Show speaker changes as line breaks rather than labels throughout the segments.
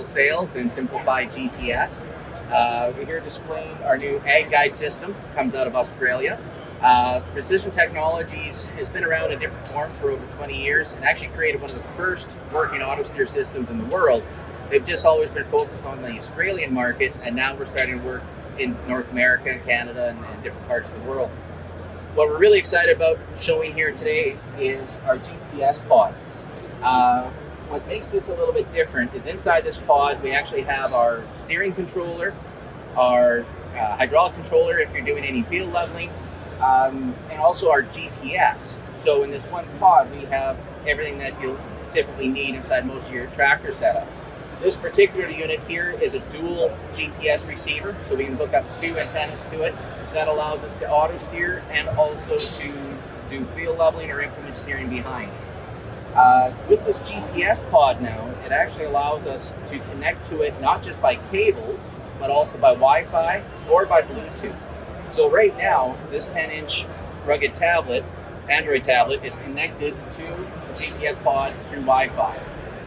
sales and simplified GPS. We're here displaying our new Agguide system, comes out of Australia. Precision Technologies has been around in different forms for over 20 years and actually created one of the first working auto steer systems in the world. They've just always been focused on the Australian market, and now we're starting to work in North America, Canada, and different parts of the world. What we're really excited about showing here today is our GPS pod. What makes this a little bit different is inside this pod we actually have our steering controller, our hydraulic controller if you're doing any field leveling, and also our GPS. So in this one pod we have everything that you'll typically need inside most of your tractor setups. This particular unit here is a dual GPS receiver, so we can hook up two antennas to it. That allows us to auto steer and also to do field leveling or implement steering behind. With this GPS pod now, it actually allows us to connect to it not just by cables, but also by Wi-Fi or by Bluetooth. So right now, this 10-inch rugged tablet, Android tablet, is connected to the GPS pod through Wi-Fi.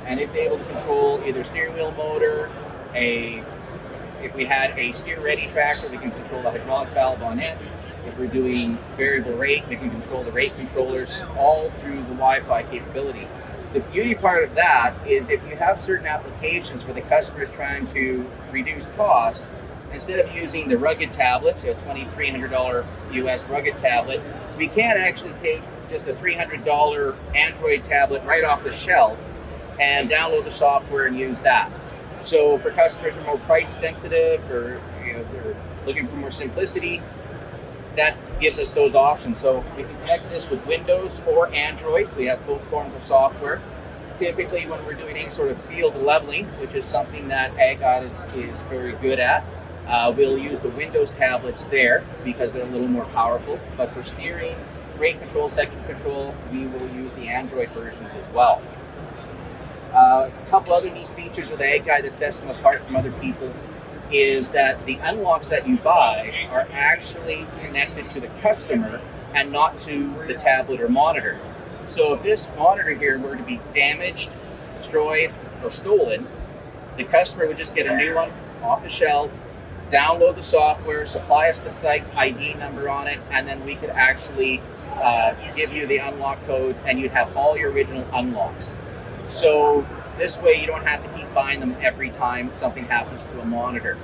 And it's able to control either steering wheel motor, if we had a steer-ready tractor, we can control the hydraulic valve on it. If we're doing variable rate, we can control the rate controllers all through the Wi-Fi capability. The beauty part of that is if you have certain applications where the customer is trying to reduce costs, instead of using the rugged tablet, so a $2,300 US rugged tablet, we can actually take just a $300 Android tablet right off the shelf and download the software and use that. So for customers who are more price sensitive or they're looking for more simplicity, that gives us those options. So we can connect this with Windows or Android. We have both forms of software. Typically when we're doing any sort of field leveling, which is something that Agguide is very good at, we'll use the Windows tablets there because they're a little more powerful. But for steering, rate control, section control, we will use the Android versions as well. A couple other neat features with Agguide that sets them apart from other people is that the unlocks that you buy are actually connected to the customer and not to the tablet or monitor. So if this monitor here were to be damaged, destroyed, or stolen, the customer would just get a new one off the shelf, download the software, supply us the site ID number on it, and then we could actually give you the unlock codes and you'd have all your original unlocks. So this way you don't have to keep buying them every time something happens to a monitor.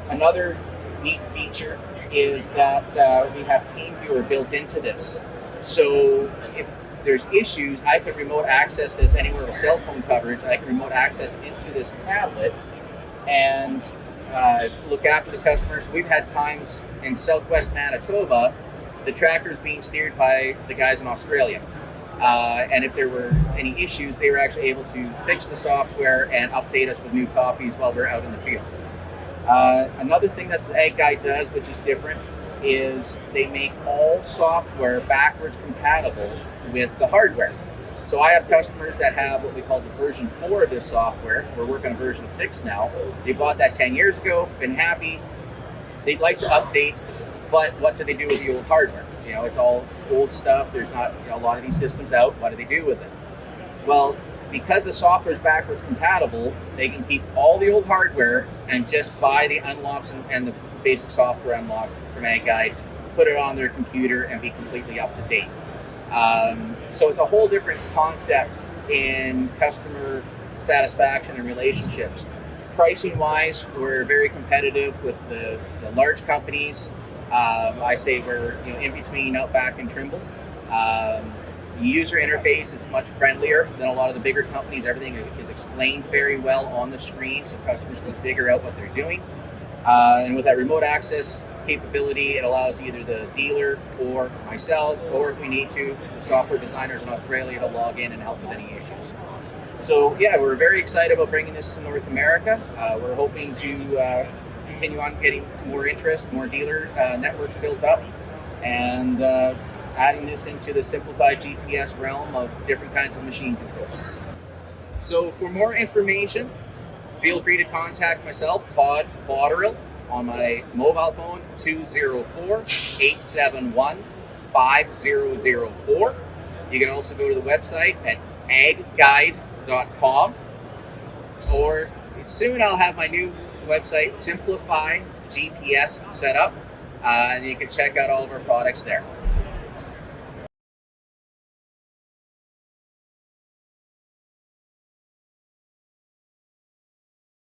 Another neat feature is that we have Team Viewer built into this. So if there's issues, I can remote access this anywhere with cell phone coverage. I can remote access into this tablet and look after the customers. We've had times in southwest Manitoba, the tractor is being steered by the guys in Australia. And if there were any issues, they were actually able to fix the software and update us with new copies while we're out in the field. Another thing that the Agguide does, which is different, is they make all software backwards compatible with the hardware. So I have customers that have what we call the version 4 of this software. We're working on version 6 now. They bought that 10 years ago, been happy. They'd like to update, but what do they do with the old hardware? It's all old stuff. There's not a lot of these systems out. What do they do with it? Well, because the software is backwards compatible, they can keep all the old hardware and just buy the unlocks and the basic software unlock from Agguide, put it on their computer, and be completely up to date. So it's a whole different concept in customer satisfaction and relationships. Pricing wise, we're very competitive with the large companies. I say we're in between Outback and Trimble. The user interface is much friendlier than a lot of the bigger companies. Everything is explained very well on the screen so customers can figure out what they're doing. And with that remote access capability, it allows either the dealer or myself, or if we need to, the software designers in Australia to log in and help with any issues. So yeah, we're very excited about bringing this to North America. We're hoping to continue on getting more interest, more dealer networks built up, and adding this into the simplified GPS realm of different kinds of machine controls. So for more information, feel free to contact myself, Todd Botterill, on my mobile phone, 204-871-5004. You can also go to the website at agguide.com, or soon I'll have my new website, Simplify GPS, set up, and you can check out all of our products there.